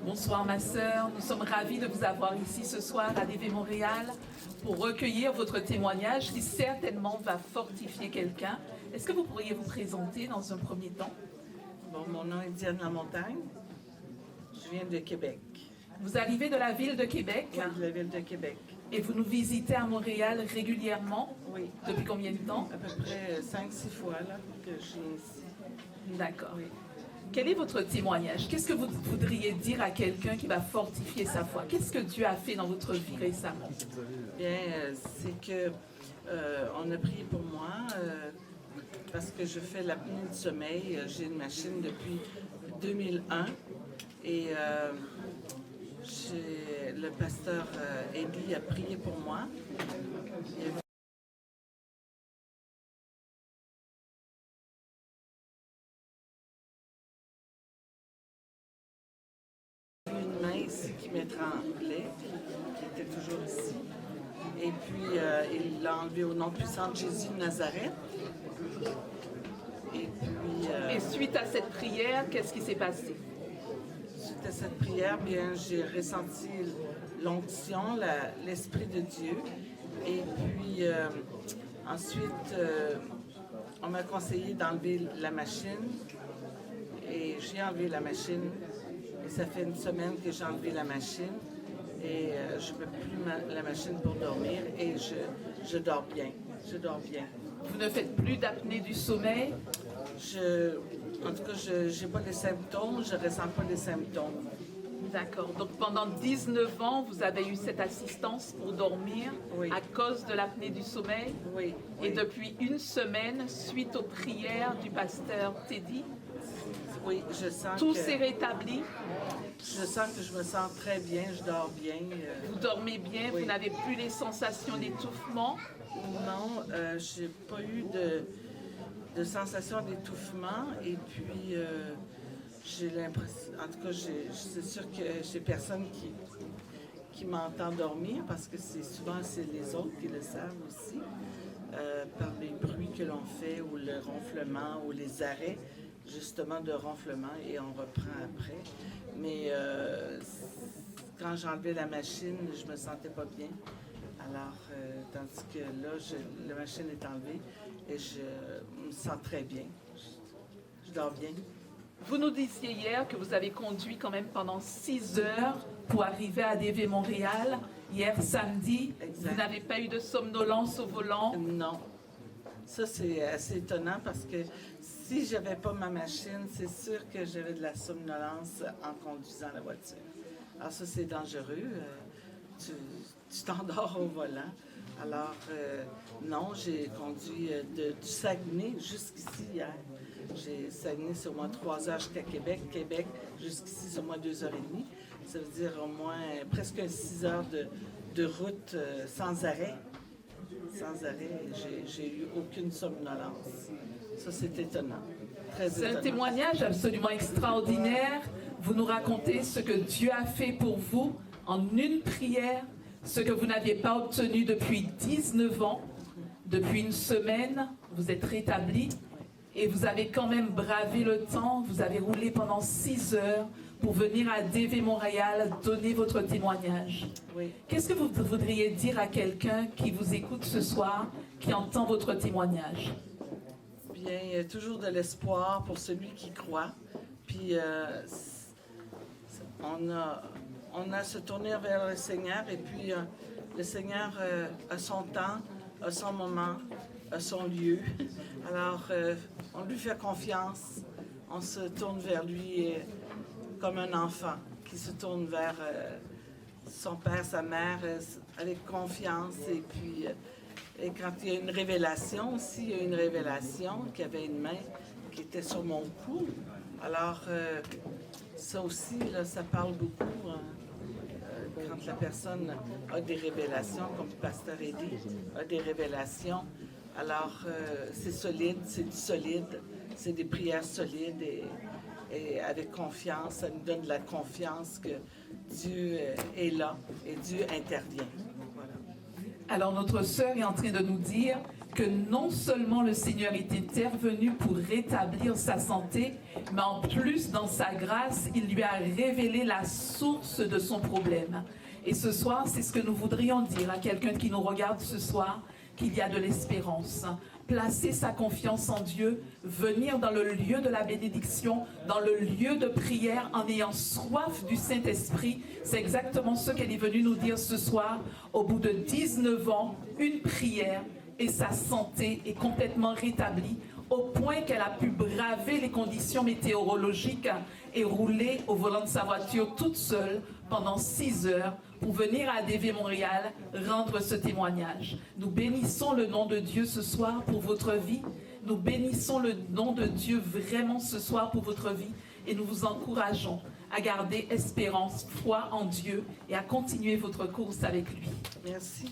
Bonsoir ma sœur, nous sommes ravis de vous avoir ici ce soir à DV Montréal pour recueillir votre témoignage qui certainement va fortifier quelqu'un. Est-ce que vous pourriez vous présenter dans un premier temps? Bon, mon nom est Diane Lamontagne. Je viens de Québec. Vous arrivez de la ville de Québec? Oui, de la ville de Québec. Et vous nous visitez à Montréal régulièrement? Oui. Depuis combien de temps? À peu près 5-6 fois là, que je viens ici. D'accord. Oui. Quel est votre témoignage? Qu'est-ce que vous voudriez dire à quelqu'un qui va fortifier sa foi? Qu'est-ce que Dieu a fait dans votre vie récemment? Bien, c'est que on a prié pour moi parce que je fais l'apnée du sommeil. J'ai une machine depuis 2001 et le pasteur Eddie a prié pour moi. Une main ici qui me tremblait, qui était toujours ici. Et puis, il l'a enlevé au nom puissant de Jésus de Nazareth. Et puis... Et suite à cette prière, qu'est-ce qui s'est passé? Suite à cette prière, bien, j'ai ressenti l'onction, l'Esprit de Dieu. Et puis, ensuite, on m'a conseillé d'enlever la machine. Et j'ai enlevé la machine. Et ça fait une semaine que j'ai enlevé la machine. Et je ne mets plus la machine pour dormir. Et je dors bien. Je dors bien. Vous ne faites plus d'apnée du sommeil? En tout cas, je n'ai pas les symptômes. Je ne ressens pas les symptômes. D'accord. Donc pendant 19 ans, vous avez eu cette assistance pour dormir Oui. à cause de l'apnée du sommeil? Oui. Et Oui. depuis une semaine, suite aux prières du pasteur Teddy, Oui, je sens tout que... s'est rétabli? Je sens que je me sens très bien, je dors bien. Vous dormez bien? Oui. Vous n'avez plus les sensations d'étouffement? Non, j'ai pas eu de sensation d'étouffement. Et puis, j'ai l'impression... En tout cas, c'est sûr que j'ai personne qui m'entend dormir parce que souvent, c'est les autres qui le savent aussi. Par les bruits que l'on fait ou le ronflement ou les arrêts justement de ronflement et on reprend après. Mais quand j'ai enlevé la machine, je me sentais pas bien. Alors, tandis que là, la machine est enlevée et je me sens très bien. Je dors bien. Vous nous disiez hier que vous avez conduit quand même pendant 6 heures pour arriver à DV Montréal. Hier samedi, Exact. vous n'avez pas eu de somnolence au volant? Non. Ça, c'est assez étonnant parce que si j'avais pas ma machine, c'est sûr que j'avais de la somnolence en conduisant la voiture. Alors ça, c'est dangereux. Tu t'endors au volant. Alors, non, j'ai conduit du Saguenay jusqu'ici hier. Saguenay, c'est au moins 3 heures jusqu'à Québec. Québec, jusqu'ici, c'est au moins 2 heures et demie. Ça veut dire au moins presque 6 heures de route sans arrêt. Sans arrêt, j'ai eu aucune somnolence. Ça, c'est étonnant. Très C'est étonnant. un témoignage absolument extraordinaire. Vous nous racontez ce que Dieu a fait pour vous en une prière, ce que vous n'aviez pas obtenu depuis 19 ans. Depuis une semaine, vous êtes rétabli et vous avez quand même bravé le temps. Vous avez roulé pendant 6 heures pour venir à DV Montréal donner votre témoignage. Oui. Qu'est-ce que vous voudriez dire à quelqu'un qui vous écoute ce soir, qui entend votre témoignage? Bien, il y a toujours de l'espoir pour celui qui croit. Puis, on a à se tourner vers le Seigneur et puis le Seigneur a son temps, a son moment, a son lieu. Alors, on lui fait confiance, on se tourne vers lui comme un enfant qui se tourne vers son père, sa mère, avec confiance. Et puis, et quand il y a une révélation aussi, il y a une révélation qu'il y avait une main qui était sur mon cou. Alors, ça aussi, là, ça parle beaucoup. Quand la personne a des révélations, comme le pasteur Eddie a des révélations, alors c'est solide, c'est du solide, c'est des prières solides et avec confiance, ça nous donne de la confiance que Dieu est là et Dieu intervient. Voilà. Alors notre sœur est en train de nous dire que non seulement le Seigneur est intervenu pour rétablir sa santé, mais en plus, dans sa grâce, il lui a révélé la source de son problème. Et ce soir, c'est ce que nous voudrions dire à quelqu'un qui nous regarde ce soir, qu'il y a de l'espérance. Placer sa confiance en Dieu, venir dans le lieu de la bénédiction, dans le lieu de prière, en ayant soif du Saint-Esprit. C'est exactement ce qu'elle est venue nous dire ce soir. Au bout de 19 ans, une prière et sa santé est complètement rétablie, au point qu'elle a pu braver les conditions météorologiques et rouler au volant de sa voiture toute seule pendant 6 heures pour venir à ADV Montréal rendre ce témoignage. Nous bénissons le nom de Dieu ce soir pour votre vie. Nous bénissons le nom de Dieu vraiment ce soir pour votre vie et nous vous encourageons à garder espérance, foi en Dieu et à continuer votre course avec lui. Merci.